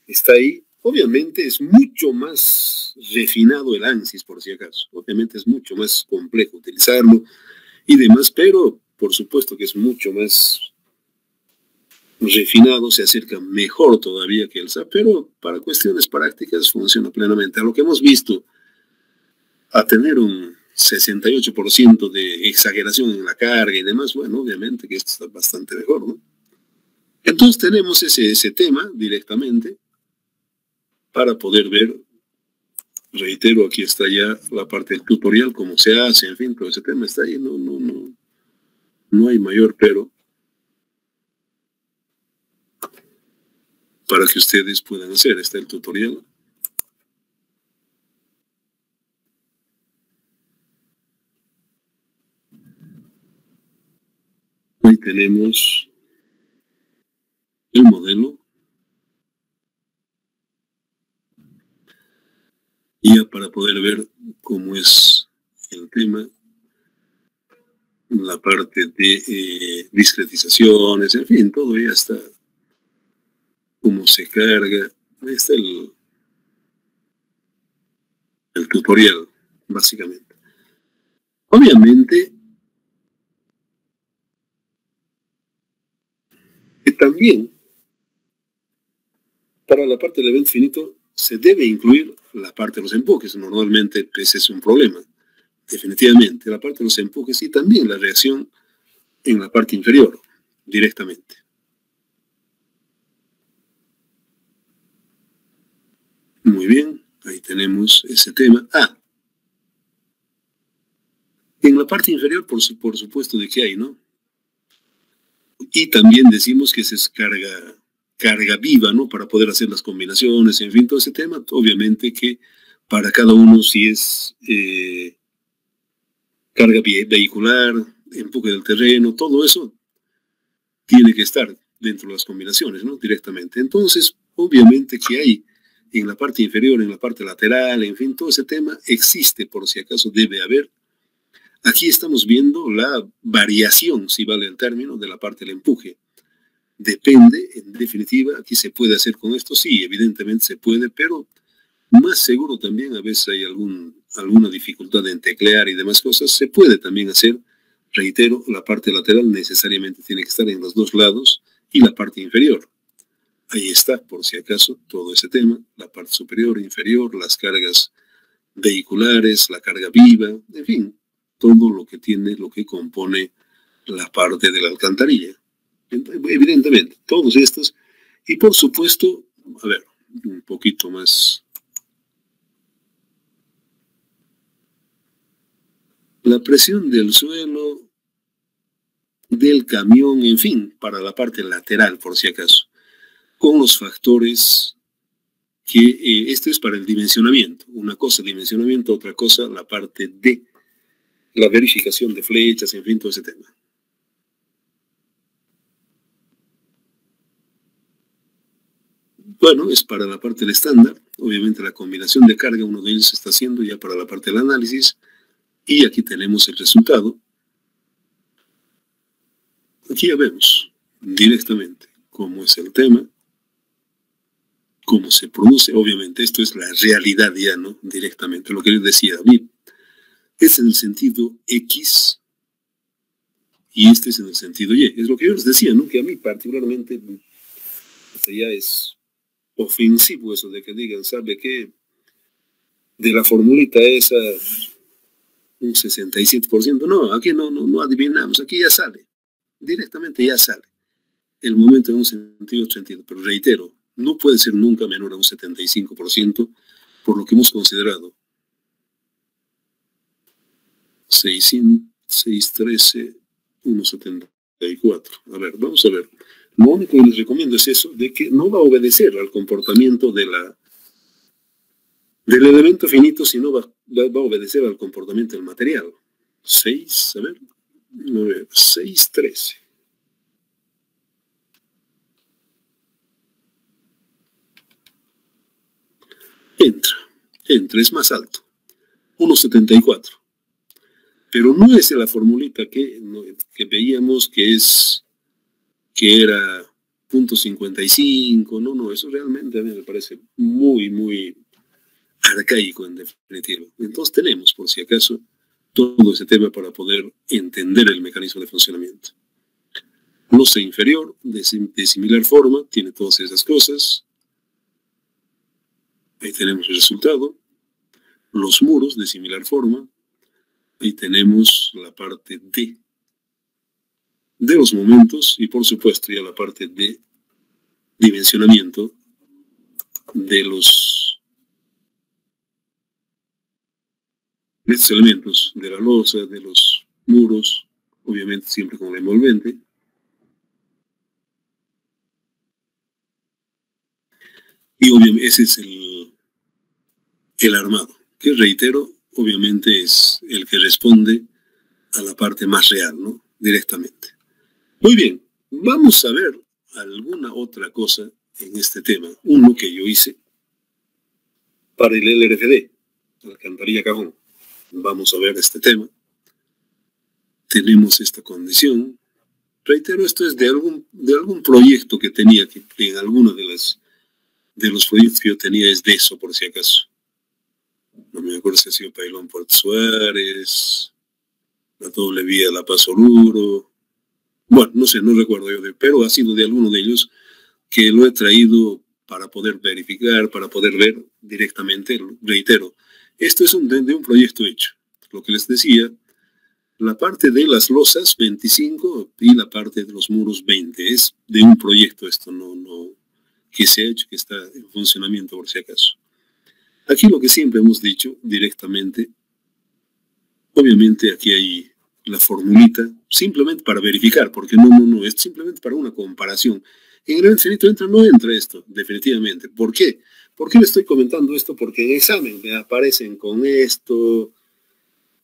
S1: Está ahí. Obviamente es mucho más refinado el ANSYS, por si acaso. Obviamente es mucho más complejo utilizarlo y demás, pero por supuesto que es mucho más refinado, se acerca mejor todavía que el SAP, pero para cuestiones prácticas funciona plenamente. A lo que hemos visto, a tener un 68% de exageración en la carga y demás, bueno, obviamente que esto está bastante mejor, ¿no? Entonces tenemos ese tema directamente para poder ver. Reitero, aquí está ya la parte del tutorial, cómo se hace, en fin, todo ese tema está ahí, no hay mayor pero. para que ustedes puedan hacer. Está el tutorial. Ahí tenemos el modelo. Y ya para poder ver cómo es el tema, la parte de discretizaciones, en fin, todo ya está, cómo se carga. Ahí está el tutorial, básicamente. Obviamente, que también para la parte del evento finito se debe incluir la parte de los empujes. Normalmente ese es un problema. Definitivamente, la parte de los empujes y también la reacción en la parte inferior, directamente. Muy bien, ahí tenemos ese tema. En la parte inferior, por supuesto de que hay, ¿no? Y también decimos que se es carga viva, ¿no? Para poder hacer las combinaciones, en fin, todo ese tema. Obviamente que para cada uno si es carga vehicular, empuje del terreno, todo eso tiene que estar dentro de las combinaciones, ¿no? Directamente. Entonces, obviamente que hay en la parte inferior, en la parte lateral, en fin, todo ese tema existe, por si acaso debe haber. Aquí estamos viendo la variación, si vale el término, de la parte del empuje. Depende, en definitiva, aquí se puede hacer con esto, sí, evidentemente se puede, pero más seguro también a veces hay alguna dificultad en teclear y demás cosas, se puede también hacer. Reitero, la parte lateral necesariamente tiene que estar en los dos lados y la parte inferior. Ahí está, por si acaso, todo ese tema, la parte superior, inferior, las cargas vehiculares, la carga viva, en fin, todo lo que tiene, lo que compone la parte de la alcantarilla. Evidentemente, todos estos, y por supuesto, a ver, un poquito más. La presión del suelo, del camión, en fin, para la parte lateral, por si acaso, con los factores que esto es para el dimensionamiento. Una cosa dimensionamiento, otra cosa la parte de la verificación de flechas, en fin, todo ese tema. Bueno, es para la parte del estándar. Obviamente la combinación de carga, uno de ellos se está haciendo ya para la parte del análisis. Y aquí tenemos el resultado. Aquí ya vemos directamente cómo es el tema, cómo se produce. Obviamente esto es la realidad ya, ¿no? Directamente, lo que les decía a mí. Es en el sentido X y este es en el sentido Y. Es lo que yo les decía, ¿no? Que a mí particularmente ya es ofensivo eso de que digan, ¿sabe qué? De la formulita esa, un 67%. No, aquí no adivinamos, aquí ya sale. Directamente ya sale. El momento en un sentido 32, pero reitero, no puede ser nunca menor a un 75%, por lo que hemos considerado. 613, 174. A ver, vamos a ver. Lo único que les recomiendo es eso, de que no va a obedecer al comportamiento del elemento finito, sino va a obedecer al comportamiento del material. 6, a ver, 613. Entra, es más alto, 1,74. Pero no es la formulita que veíamos que era 0.55, no, eso realmente a mí me parece muy, muy arcaico en definitiva. Entonces tenemos, por si acaso, todo ese tema para poder entender el mecanismo de funcionamiento. Losa inferior, de similar forma, tiene todas esas cosas. Ahí tenemos el resultado. Los muros, de similar forma. Ahí tenemos la parte de los momentos y, por supuesto, ya la parte de dimensionamiento de estos elementos, de la losa, de los muros, obviamente siempre con el envolvente. Y obviamente ese es el armado, que reitero, obviamente es el que responde a la parte más real, ¿no? Directamente. Muy bien, vamos a ver alguna otra cosa en este tema. Uno que yo hice para el LRFD, Alcantarilla Cajón. Vamos a ver este tema. Tenemos esta condición. Reitero, esto es de algún proyecto que tenía, que en alguno de los proyectos que yo tenía es de eso, por si acaso. No me acuerdo si ha sido Pailón Puerto Suárez, la doble vía La Paz Oruro. Bueno, no sé, no recuerdo yo, pero ha sido de alguno de ellos que lo he traído para poder verificar, para poder ver directamente. Reitero, esto es de un proyecto hecho. Lo que les decía, la parte de las losas 25 y la parte de los muros 20. Es de un proyecto esto, no que se ha hecho, que está en funcionamiento por si acaso. Aquí lo que siempre hemos dicho directamente, obviamente aquí hay la formulita, simplemente para verificar, porque no, es simplemente para una comparación. En el infinito no entra esto, definitivamente. ¿Por qué? ¿Por qué le estoy comentando esto? Porque en examen me aparecen con esto,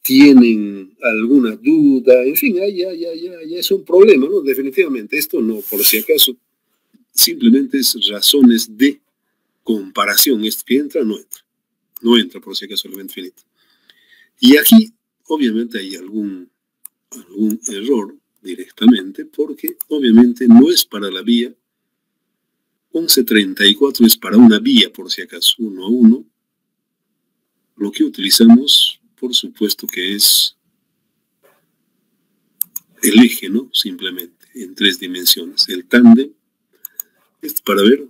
S1: tienen alguna duda, en fin, ya es un problema, ¿no? Definitivamente, esto no, por si acaso, simplemente es razones de comparación. ¿Esto que entra? No entra, por si acaso, el evento finito. Y aquí, obviamente, hay algún error directamente, porque obviamente no es para la vía 1134, es para una vía, por si acaso, 1 a 1. Lo que utilizamos, por supuesto, que es el eje, ¿no? Simplemente, en 3 dimensiones. El tándem es para ver.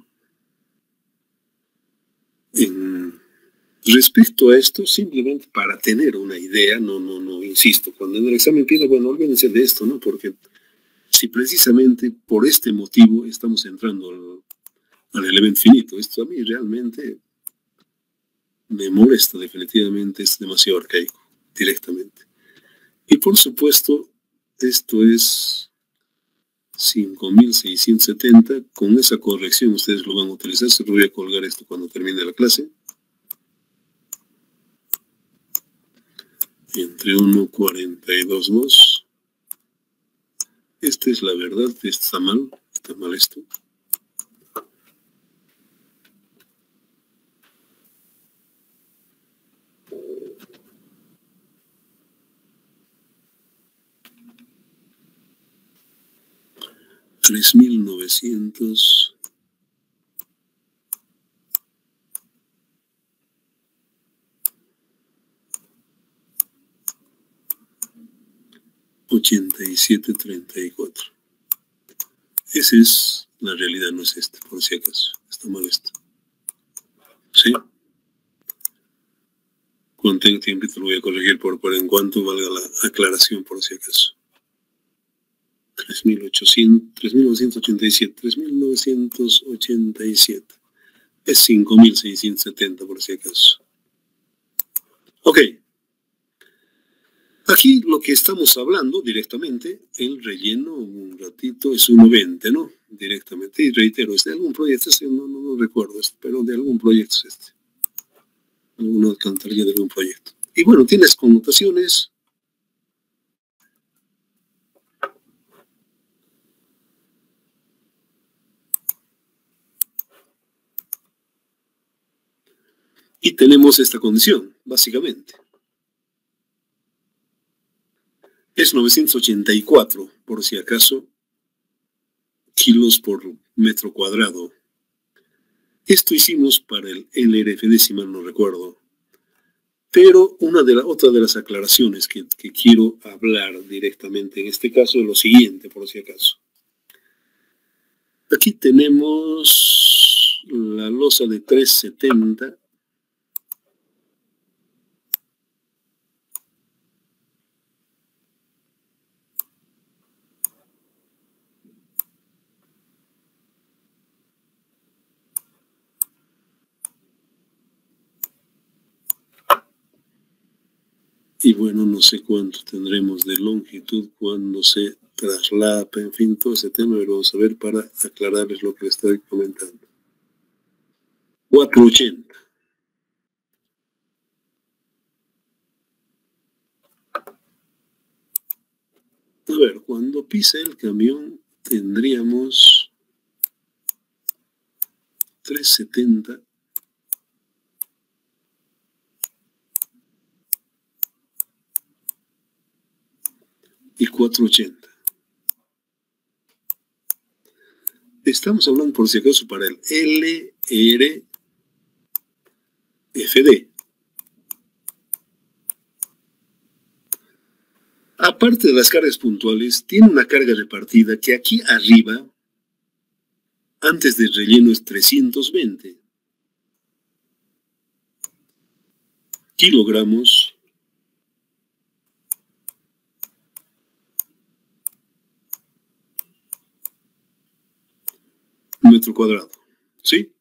S1: Respecto a esto, simplemente para tener una idea, no, insisto, cuando en el examen pide, bueno, olvídense de esto, ¿no? Porque si precisamente por este motivo estamos entrando al elemento finito, esto a mí realmente me molesta, definitivamente es demasiado arcaico, directamente. Y por supuesto, esto es 5670, con esa corrección ustedes lo van a utilizar, se lo voy a colgar esto cuando termine la clase. Entre 1,42,2. Esta es la verdad, está mal esto. $3,900. $87.34. Esa es la realidad, no es esta, por si acaso. Está mal esto. ¿Sí? Cuando tenga tiempo te lo voy a corregir por en cuanto valga la aclaración, por si acaso. 3.987. 3.987. Es 5.670, por si acaso. Ok. Aquí lo que estamos hablando directamente, el relleno, un ratito, es 1.20, ¿no? Directamente. Y reitero, es de algún proyecto, no recuerdo esto, pero de algún proyecto es este. Alguna alcantarilla de algún proyecto. Y bueno, tienes connotaciones. Y tenemos esta condición, básicamente. Es 984, por si acaso, kilos por metro cuadrado. Esto hicimos para el LRFD, si mal no recuerdo. Pero otra de las aclaraciones que quiero hablar directamente en este caso es lo siguiente, por si acaso. Aquí tenemos la losa de 370. Y bueno, no sé cuánto tendremos de longitud cuando se traslapa, en fin, todo ese tema lo vamos a ver para aclararles lo que les estoy comentando. 480. A ver, cuando pisa el camión tendríamos 370 y 480. Estamos hablando, por si acaso, para el LRFD. Aparte de las cargas puntuales, tiene una carga repartida que aquí arriba, antes del relleno, es 320 kilogramos metro cuadrado. ¿Sí?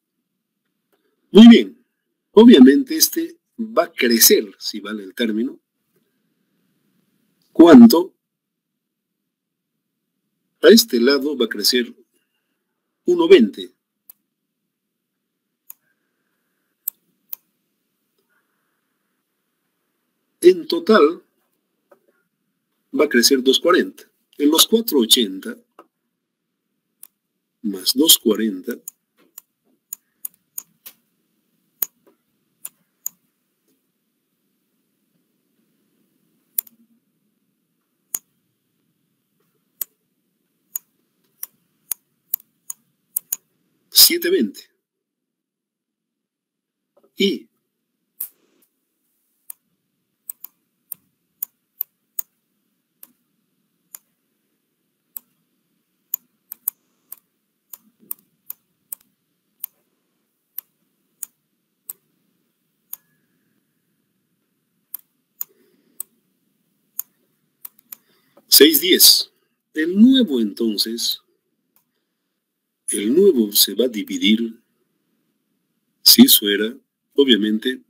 S1: Muy bien. Obviamente este va a crecer, si vale el término. ¿Cuánto? A este lado va a crecer 1,20. En total va a crecer 2,40. En los 4,80 más 2,40 720. Y $6.10. El nuevo, entonces, el nuevo se va a dividir, si eso era, obviamente,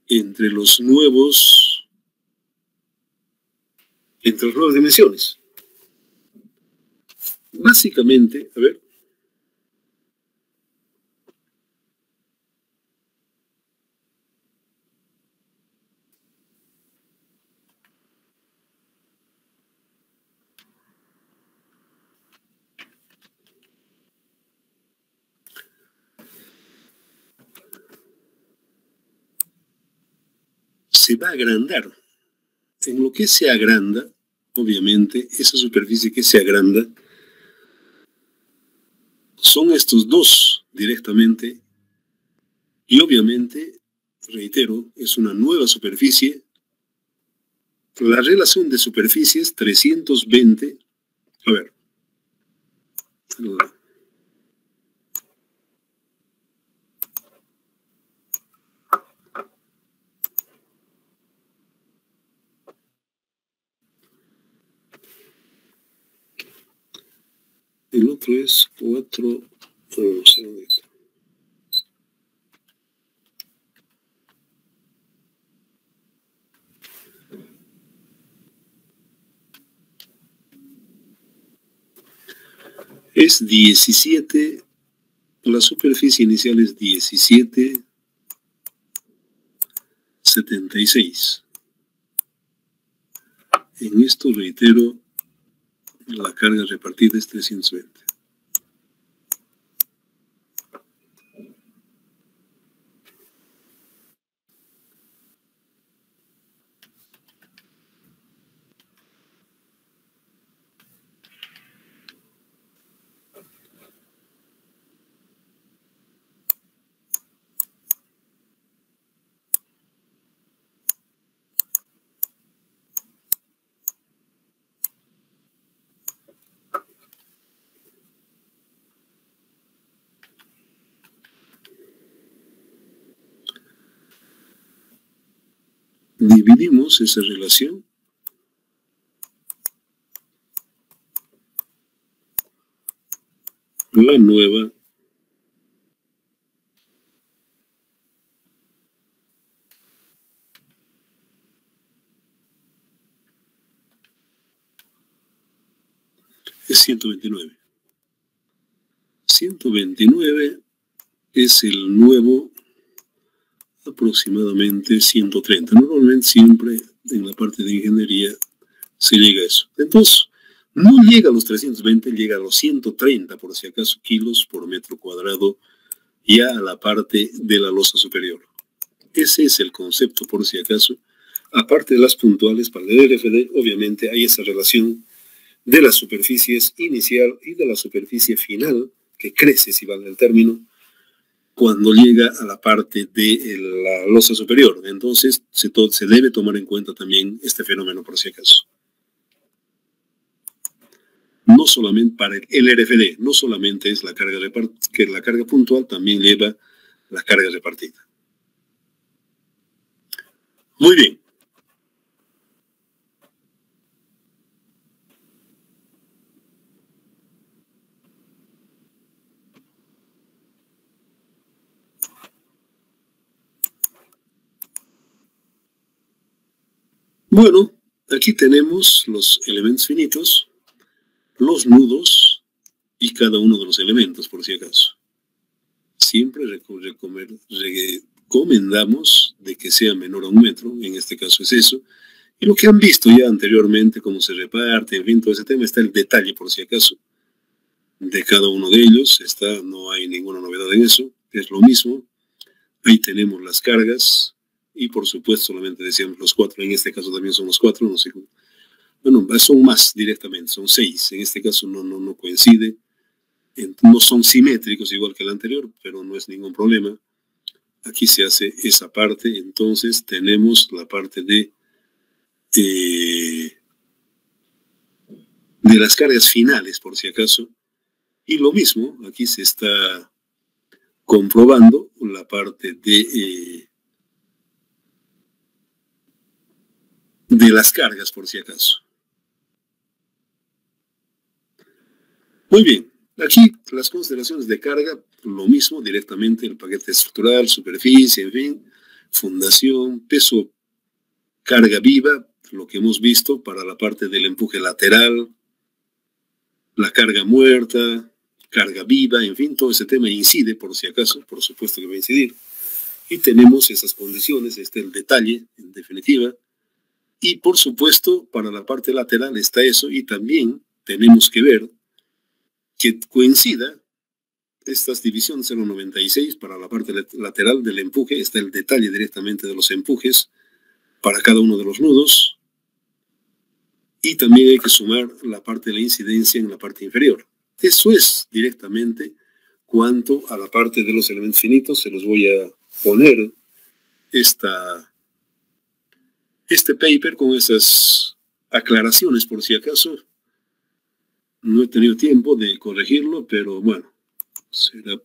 S1: entre las nuevas dimensiones. Básicamente, a ver, se va a agrandar. En lo que se agranda, obviamente, esa superficie que se agranda son estos dos directamente y obviamente, reitero, es una nueva superficie. La relación de superficies 320, a ver, el otro es 4, es 17, la superficie inicial es 17,76. En esto, reitero, la carga repartida es 320. Dividimos esa relación la nueva es 129. 129 es el nuevo aproximadamente 130. Normalmente siempre en la parte de ingeniería se llega a eso. Entonces, no llega a los 320, llega a los 130, por si acaso, kilos por metro cuadrado, ya a la parte de la losa superior. Ese es el concepto, por si acaso. Aparte de las puntuales, para el RFD, obviamente hay esa relación de las superficies inicial y de la superficie final, que crece, si vale el término, cuando llega a la parte de la losa superior. Entonces, se debe tomar en cuenta también este fenómeno, por si acaso. No solamente para el RFD, no solamente es la carga que la carga puntual, también lleva la carga repartida. Muy bien. Bueno, aquí tenemos los elementos finitos, los nudos y cada uno de los elementos, por si acaso. Siempre recomendamos de que sea menor a 1 metro, en este caso es eso. Y lo que han visto ya anteriormente, cómo se reparte, en fin, todo ese tema, está el detalle, por si acaso, de cada uno de ellos. No hay ninguna novedad en eso, es lo mismo. Ahí tenemos las cargas y, por supuesto, solamente decíamos los 4. En este caso también son los 4, no sé. Bueno, son más directamente, son 6. En este caso no coincide. No son simétricos igual que el anterior, pero no es ningún problema. Aquí se hace esa parte, entonces tenemos la parte de las cargas finales, por si acaso. Y lo mismo, aquí se está comprobando la parte de las cargas, por si acaso. Muy bien, aquí las consideraciones de carga, lo mismo directamente, el paquete estructural, superficie, en fin, fundación, peso, carga viva, lo que hemos visto para la parte del empuje lateral, la carga muerta, carga viva, en fin, todo ese tema incide, por si acaso, por supuesto que va a incidir. Y tenemos esas condiciones, el detalle, en definitiva. Y por supuesto, para la parte lateral está eso, y también tenemos que ver que coincida estas divisiones 0.96 para la parte lateral del empuje, está el detalle directamente de los empujes para cada uno de los nudos, y también hay que sumar la parte de la incidencia en la parte inferior. Eso es directamente cuanto a la parte de los elementos finitos. Se los voy a poner este paper con esas aclaraciones por si acaso. No he tenido tiempo de corregirlo, pero bueno, será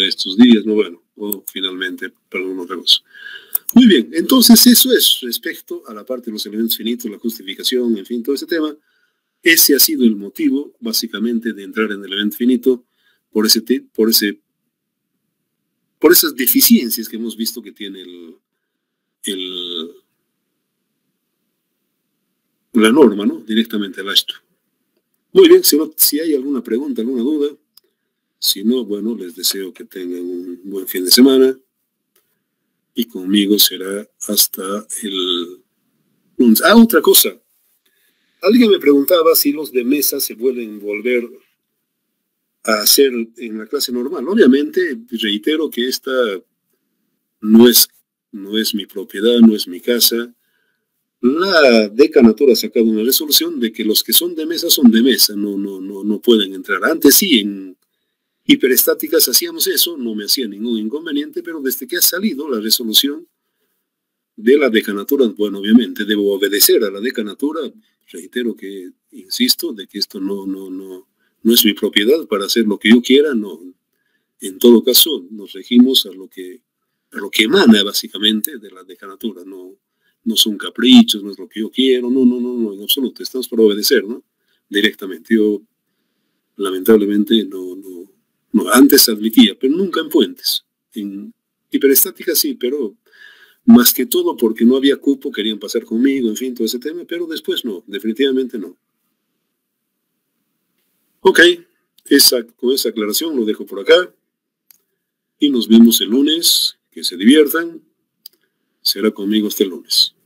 S1: estos días, no bueno, o finalmente para algunos juegos. Muy bien, entonces eso es respecto a la parte de los elementos finitos, la justificación, en fin, todo ese tema. Ese ha sido el motivo, básicamente, de entrar en el elemento finito por esas deficiencias que hemos visto que tiene la norma, ¿no? Directamente el ASHTO. Muy bien, si hay alguna pregunta, alguna duda, si no, bueno, les deseo que tengan un buen fin de semana y conmigo será hasta el lunes. Ah, otra cosa. Alguien me preguntaba si los de mesa se pueden volver a hacer en la clase normal. Obviamente, reitero que esta no es mi propiedad, no es mi casa. La decanatura ha sacado una resolución de que los que son de mesa, no pueden entrar. Antes sí, en hiperestáticas hacíamos eso, no me hacía ningún inconveniente, pero desde que ha salido la resolución de la decanatura, bueno, obviamente debo obedecer a la decanatura. Reitero que, insisto, de que esto no es mi propiedad para hacer lo que yo quiera, no. En todo caso, nos regimos a lo que emana básicamente de la decanatura, no son caprichos, no es lo que yo quiero, no, en absoluto, estamos para obedecer, ¿no? Directamente. Yo, lamentablemente, no, antes admitía, pero nunca en puentes. En hiperestática sí, pero más que todo porque no había cupo, querían pasar conmigo, en fin, todo ese tema, pero después no, definitivamente no. Ok, con esa aclaración lo dejo por acá. y nos vemos el lunes. Que se diviertan. Será conmigo este lunes.